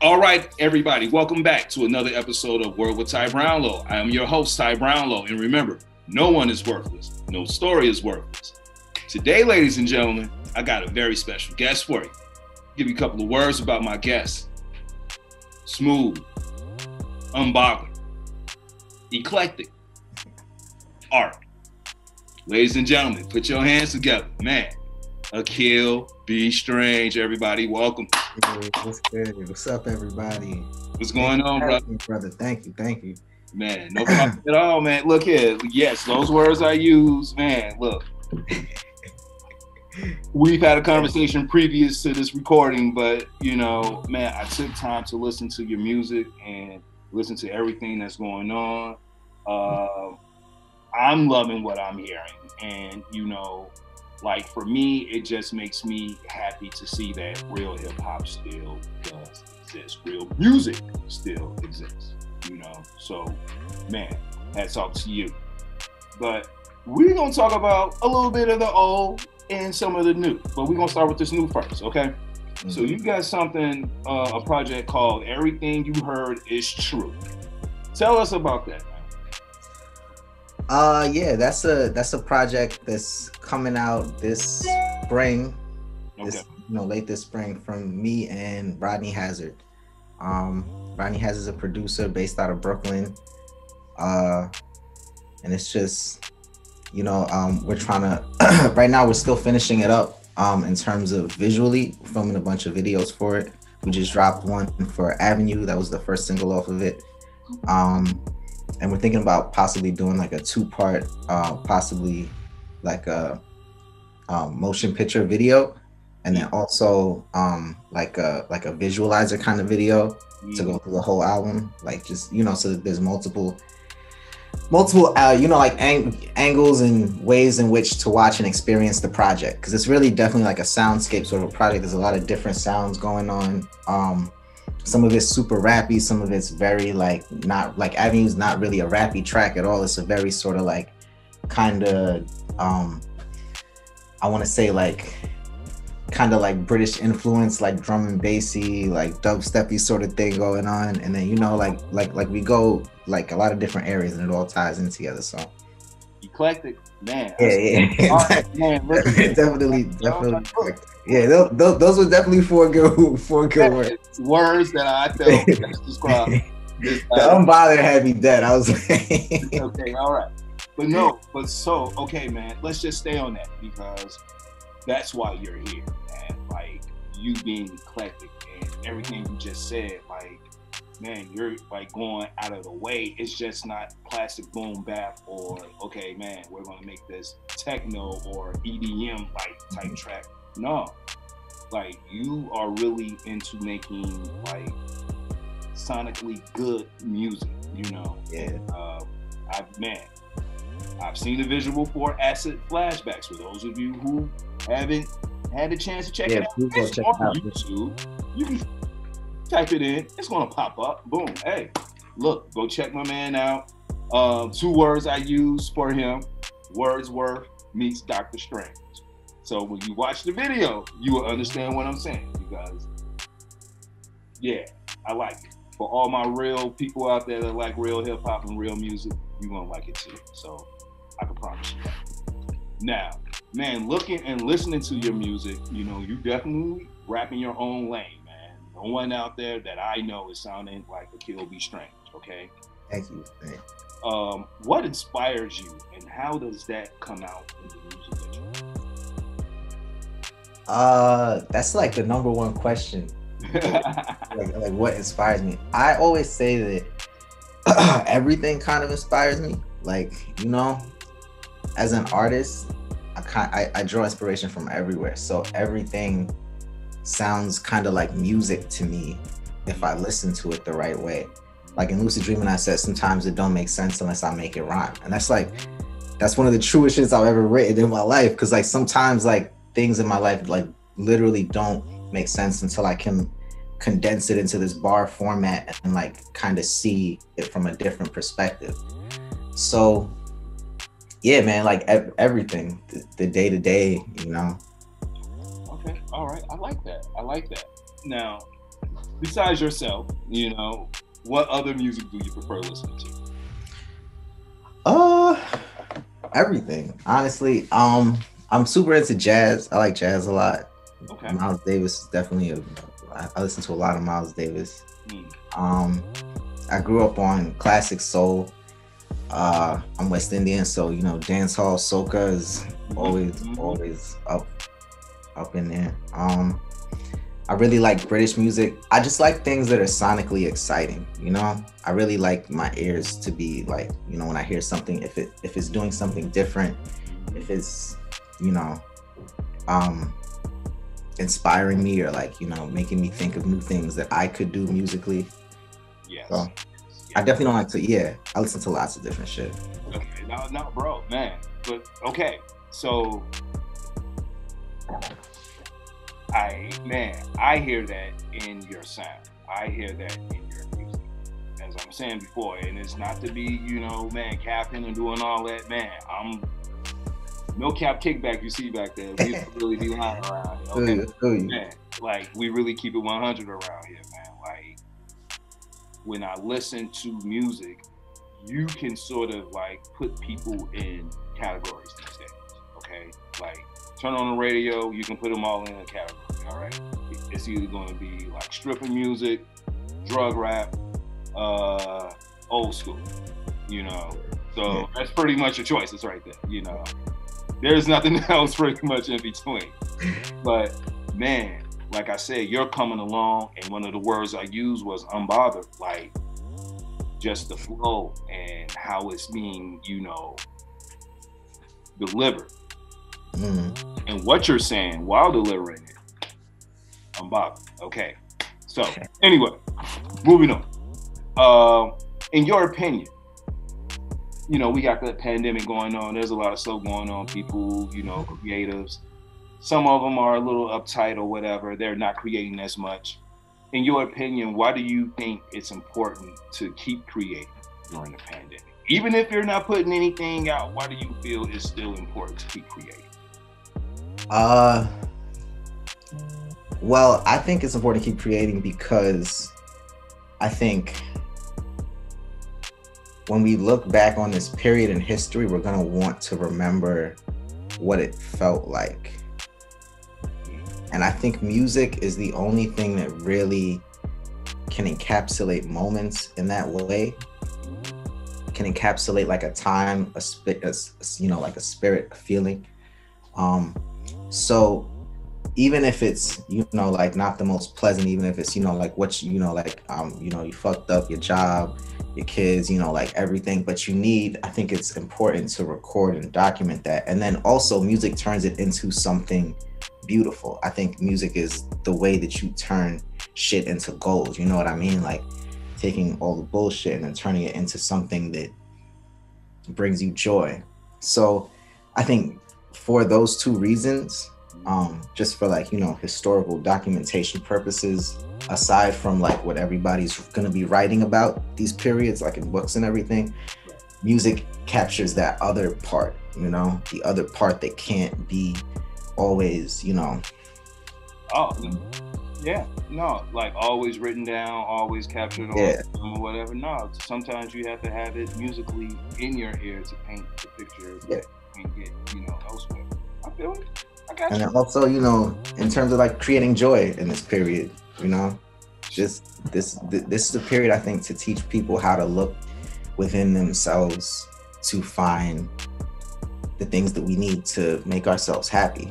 All right, everybody, welcome back to another episode of Word with Ty Brownlow. I am your host, Ty Brownlow, and remember, no one is worthless. No story is worthless. Today, ladies and gentlemen, I got a very special guest for you. Give you a couple of words about my guest. Smooth, unbothered, eclectic, art. Ladies and gentlemen, put your hands together. Man, Akil, be strange, everybody. Welcome. Hey, what's good? What's up, everybody? What's going on, brother? Brother, thank you. Man, no problem at all, man. Look here. Yes, those words I use, man, look. We've had a conversation previous to this recording, but, you know, man, I took time to listen to your music and listen to everything that's going on. I'm loving what I'm hearing. And, you know, like for me, it just makes me happy to see that real hip hop still does exist. Real music still exists, you know? So, man, hats off to you. But we're going to talk about a little bit of the old and some of the new. But we're going to start with this new first, okay? Mm-hmm. So you got something, a project called Everything You Heard Is True. Tell us about that, man. Yeah, that's a project that's coming out this spring. Okay. Late this spring from me and Rodney Hazard. Rodney Hazard is a producer based out of Brooklyn. And it's just, we're trying to, right now we're still finishing it up in terms of visually, filming a bunch of videos for it. We just dropped one for Avenue. That was the first single off of it. And we're thinking about possibly doing like a 2-part, possibly like a motion picture video, and then also like a visualizer kind of video to go through the whole album. Like just so that there's multiple angles and ways in which to watch and experience the project, because it's really definitely like a soundscape sort of a project. There's a lot of different sounds going on. Some of it's super rappy, some of it's very like not like Avenue's not really a rappy track at all. It's a very sort of like kind of I want to say like kind of like British influence, like drum and bassy, like dubsteppy sort of thing going on. And then like we go like a lot of different areas and it all ties in together. So eclectic, man. Yeah. Right, man, definitely. Yeah, those were definitely four good words. Words that I felt best describe. The unbothered had me dead. I was like, okay, all right. Okay, man, let's just stay on that because that's why you're here, man. Like you being eclectic and everything you just said, like, man, you're like going out of the way. It's just not classic boom bap or okay, man, we're gonna make this techno or EDM like type track. No, like you are really into making like sonically good music, Yeah. I've seen the visual for Acid Flashbacks. For those of you who haven't had the chance to check it out, it's on YouTube. You can type it in, it's gonna pop up. Boom. Hey, look, go check my man out. 2 words I use for him: Wordsworth meets Dr. Strange. So when you watch the video, you will understand what I'm saying because, yeah, I like it. For all my real people out there that like real hip hop and real music, you're gonna like it too. So I can promise you that. Now, man, looking and listening to your music, you definitely rapping your own lane, man. No one out there that I know is sounding like Akil Be Strange, okay? Thank you. What inspires you and how does that come out in the music that you do? That's like the number one question. like what inspires me? I always say that everything kind of inspires me. Like, as an artist, I draw inspiration from everywhere. So everything sounds kind of like music to me if I listen to it the right way. Like in Lucid Dreaming, I said sometimes it don't make sense unless I make it rhyme. And that's one of the truest shits I've ever written in my life. Cause like sometimes like things in my life like literally don't make sense until I can condense it into this bar format and like kind of see it from a different perspective. So yeah, man, like everything, the day to day, Okay, all right, I like that. Now, besides yourself, you know, what other music do you prefer listening to? Everything. Honestly, I'm super into jazz. I like jazz a lot. Okay. Miles Davis is definitely I listen to a lot of Miles Davis. I grew up on classic soul. I'm West Indian, so you know, dance hall soca is always up in there. I really like British music. I just like things that are sonically exciting, you know? I really like my ears to be like, you know, when I hear something, if it's doing something different, if it's, you know, inspiring me or like, you know, making me think of new things that I could do musically. Yes. So I definitely don't like to, I listen to lots of different shit. Okay, no, bro, man. But okay, so I hear that in your sound. I hear that in your music. As I'm saying before, and it's not to be, you know, man, capping and doing all that, man. I'm no cap kickback you see back there. We really be lying around here. Okay? Man, like we really keep it 100 around here, man. Like when I listen to music, you can sort of like put people in categories these days. Okay, like turn on the radio, you can put them all in a category. All right, it's either going to be like stripping music, drug rap, old school. You know, so that's pretty much your choices right there. You know, there's nothing else pretty much in between. But man, like I said, you're coming along, and one of the words I used was unbothered. Like just the flow and how it's being, you know, delivered. And what you're saying while delivering it, unbothered. Okay. So anyway, moving on. In your opinion, you know, we got the pandemic going on. There's a lot of stuff going on. People, you know, creatives. Some of them are a little uptight or whatever. They're not creating as much. In your opinion, why do you think it's important to keep creating during the pandemic? Even if you're not putting anything out, why do you feel it's still important to keep creating? Well, I think it's important to keep creating because I think when we look back on this period in history, we're going to want to remember what it felt like. And I think music is the only thing that really can encapsulate moments in that way. Can encapsulate like a time, you know, like a spirit, a feeling. So even if it's, you know, like not the most pleasant, even if it's, you know, like what you know, like you know, you fucked up your job, your kids, you know, like everything, but I think it's important to record and document that. And then also music turns it into something beautiful. I think music is the way that you turn shit into gold. You know what I mean? Like taking all the bullshit and then turning it into something that brings you joy. So I think for those two reasons, just for like, you know, historical documentation purposes, aside from like what everybody's gonna be writing about these periods, like in books and everything, music captures that other part, you know, the other part that can't be always, you know. Oh, yeah, no, like always written down, always captured on or whatever. No, sometimes you have to have it musically in your ear to paint the picture and get, you know, elsewhere. I feel it. I got you. And also, you know, in terms of like creating joy in this period, you know, just this is a period, I think, to teach people how to look within themselves to find the things that we need to make ourselves happy,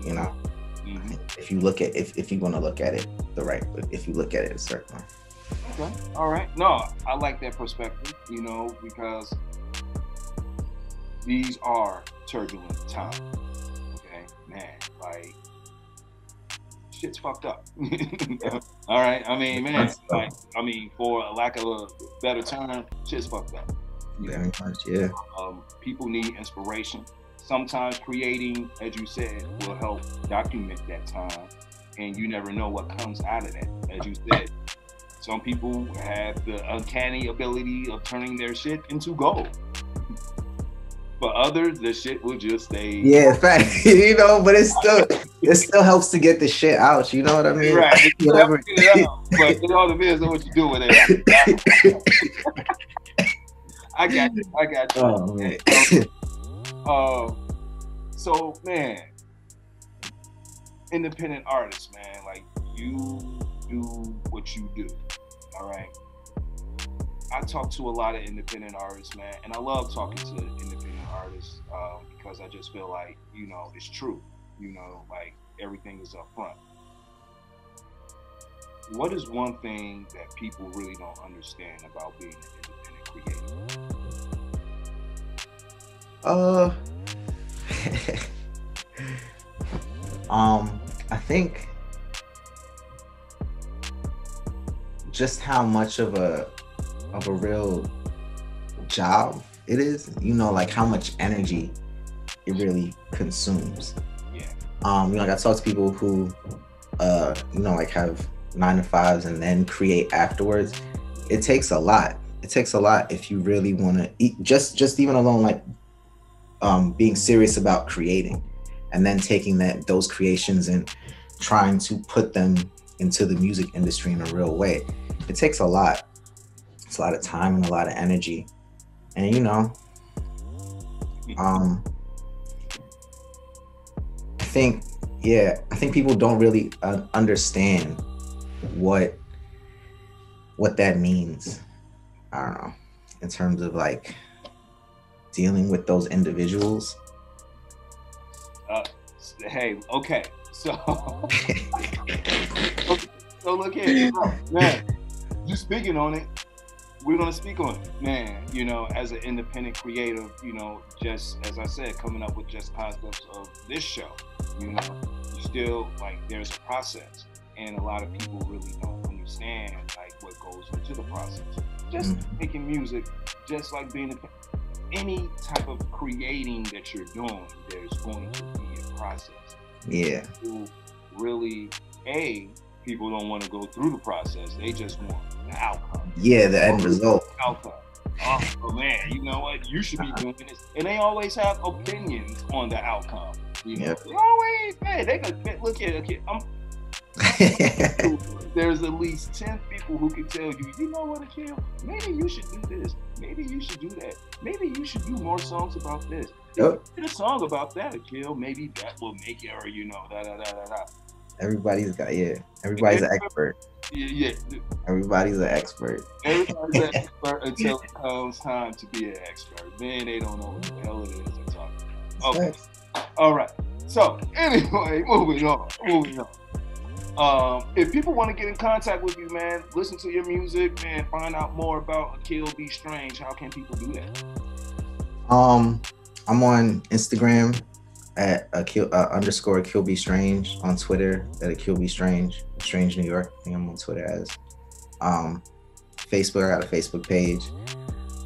you know. If you look at if you want to look at it if you look at it a certain way. Okay, all right. No, I like that perspective, you know, because these are turbulent times. Okay, man, like shit's fucked up. All right, I mean, man, like, I mean, for a lack of a better term, shit's fucked up. Very much, yeah. People need inspiration. Sometimes creating, as you said, will help document that time, and you never know what comes out of that. As you said, some people have the uncanny ability of turning their shit into gold. For others, the shit will just stay. Yeah, fact. You know, but it still helps to get the shit out. You know what I mean? Right. Whatever. Get it out, but it all depends on what you do with it. I got you. Oh, man. So man, independent artists, man, like you do what you do. All right. I talk to a lot of independent artists, man, and I love talking to independent artists because I just feel like, you know, it's true. You know, like everything is up front. What is one thing that people really don't understand about being an independent creator? I think just how much of a real job it is, you know, like how much energy it really consumes. Yeah. You know, like I talk to people who you know, like have 9-to-5s and then create afterwards. It takes a lot. It takes a lot if you really want to eat, just even alone, like being serious about creating and then taking those creations and trying to put them into the music industry in a real way. It takes a lot. It's a lot of time and a lot of energy. And, you know, I think people don't really understand what that means. I don't know, in terms of like dealing with those individuals. Hey, okay, so so look here, man. You speaking on it. We're gonna speak on it, man. You know, as an independent creative, you know, just as I said, coming up with just concepts of this show, you know, you still like there's a process, and a lot of people really don't understand like what goes into the process. Just making music, just like being any type of creating that you're doing, there's going to be a process. Yeah. People really, people don't want to go through the process. They just want the outcome. Yeah, the end result. Outcome. Oh man, you know what? You should be doing this. And they always have opinions on the outcome. You know, they always, man, they could look at it. There's at least 10 people who can tell you, you know what, Akil, maybe you should do this. Maybe you should do that. Maybe you should do more songs about this. Yep. Did a song about that, Akil. Maybe that will make it, or you know, Everybody's an expert. Yeah. Everybody's an expert. Everybody's an expert until it comes time to be an expert. Then they don't know what the hell it is they're talking about. Okay. All right. So anyway, moving on. If people want to get in contact with you, man, listen to your music, man, find out more about Akil B. Strange, how can people do that? I'm on Instagram at _Akil B. Strange, on Twitter at Akil B. Strange New York. I think I'm on Twitter as. Facebook, I got a Facebook page.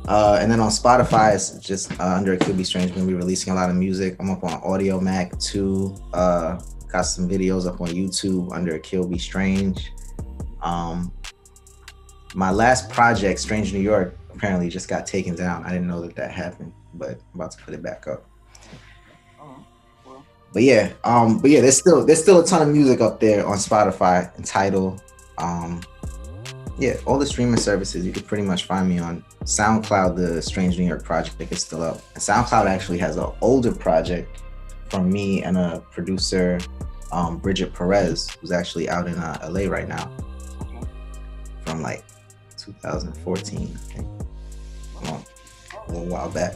And then on Spotify, it's just under Akil B. Strange. I'm gonna be releasing a lot of music. I'm up on Audio Mac too. Got some videos up on YouTube under Akil B. Strange. My last project, Strange New York, apparently just got taken down. I didn't know that happened, but I'm about to put it back up. But yeah, there's still a ton of music up there on Spotify and Tidal. Yeah, all the streaming services, you can pretty much find me on SoundCloud. The Strange New York project is still up. And SoundCloud actually has an older project from me and a producer, Bridget Perez, who's actually out in LA right now, from like 2014, I think. A little while back.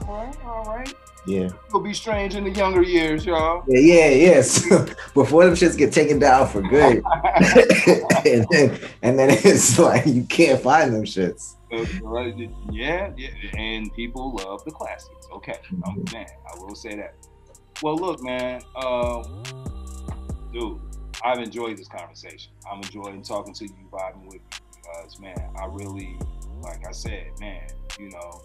All right. Yeah. It'll be Strange in the younger years, y'all. Yeah. So before them shits get taken down for good, and then it's like you can't find them shits. Yeah, and people love the classics. Okay, man, I will say that. Well, look, man, dude, I've enjoyed this conversation. I'm enjoying talking to you, vibing with you, because, man, I really, like I said, man, you know,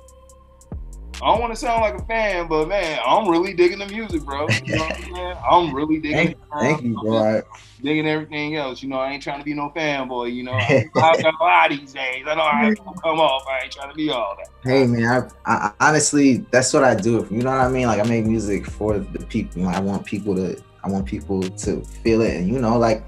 I don't want to sound like a fan, but man, I'm really digging the music, bro. You know what I'm saying? I'm really digging it. Thank you, bro. Digging everything else. You know, I ain't trying to be no fanboy. You know, I've got a lot these days. I know how people come off. I ain't trying to be all that. Hey, man, I honestly, that's what I do. You know what I mean? Like, I make music for the people. I want people to feel it, and, you know, like,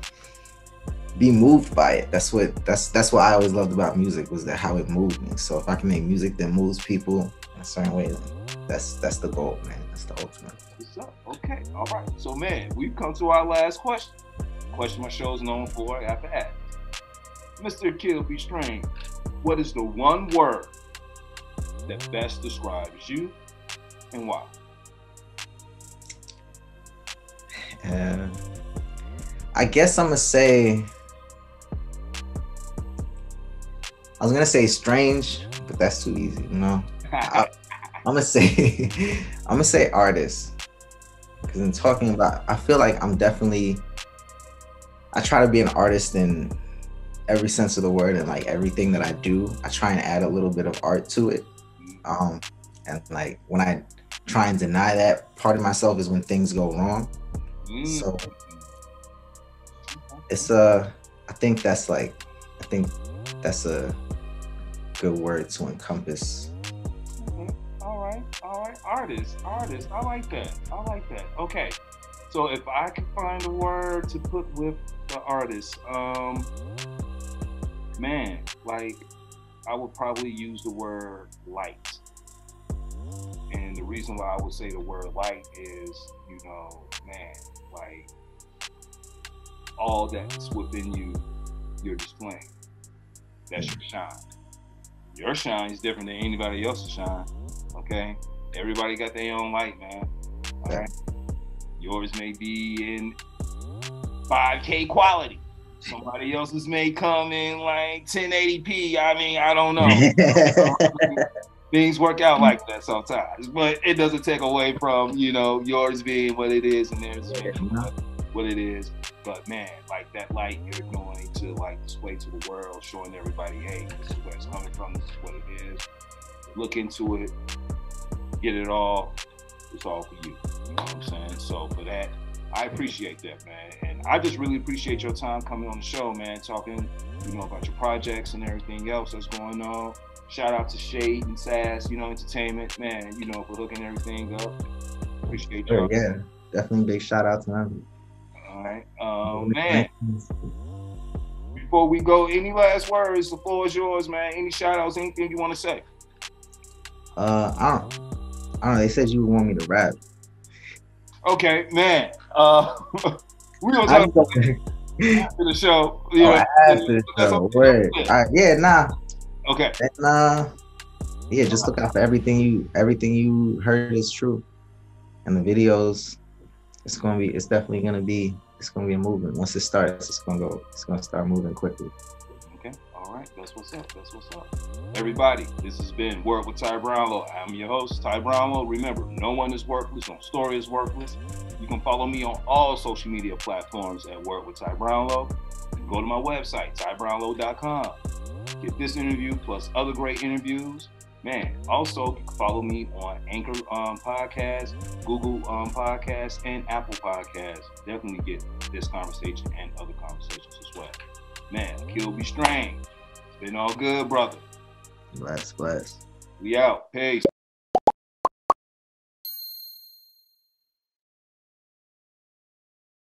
be moved by it. That's what I always loved about music, was that how it moved me. So if I can make music that moves people in a certain way, then that's the goal, man. That's the ultimate. What's up? Okay, all right. So, man, we've come to our last question. Question my show's known for. I have to ask, Mr. Akil B. Strange, what is the one word that best describes you, and why? I guess I'm gonna say, I was gonna say strange, but that's too easy, you know. I'm gonna say artist, because in talking about, I feel like I try to be an artist in every sense of the word, and like everything that I do, I try and add a little bit of art to it. And like when I try and deny that part of myself is when things go wrong. So it's I think that's a good word to encompass. All right. Artist. I like that. Okay. So if I could find a word to put with the artist, man, like I would probably use the word light. And the reason why I would say the word light is, you know, man, like all that's within you, you're displaying. That's your shine. Your shine is different than anybody else's shine. Okay? Everybody got their own light, man. All right? Yours may be in 5K quality. Somebody else's may come in like 1080p. I mean, I don't know. Things work out like that sometimes, but it doesn't take away from, you know, yours being what it is and theirs being what it is. But man, like that light you're going to like display to the world, showing everybody, hey, this is where it's coming from, this is what it is. Look into it, get it all. It's all for you. You know what I'm saying? So for that, I appreciate that, man. And I just really appreciate your time coming on the show, man, talking, you know, about your projects and everything else that's going on. Shout out to Shade and Sass, you know, Entertainment, man, you know, for hooking everything up. Appreciate you. Yeah, definitely big shout out to them. All right. Man, before we go, any last words? The floor is yours, man. Any shout outs, anything you want to say? I don't know. They said you would want me to rap. Okay, man. We gonna talk about after the show. Yeah, after the show. Word. Yeah, nah. Okay. And yeah, just look out for everything you heard is true. And the videos, it's definitely gonna be a movement. Once it starts, it's gonna start moving quickly. Okay, all right. That's what's up. Everybody, this has been Word with Ty Brownlow. I'm your host, Ty Brownlow. Remember, no one is worthless, no story is worthless. You can follow me on all social media platforms at Word with Ty Brownlow. Go to my website, tybrownlow.com. Get this interview plus other great interviews. Man, also you can follow me on Anchor Podcast, Google Podcasts, and Apple Podcasts. Definitely get this conversation and other conversations as well. Man, Akil B. Strange. It's been all good, brother. Bless. We out. Peace.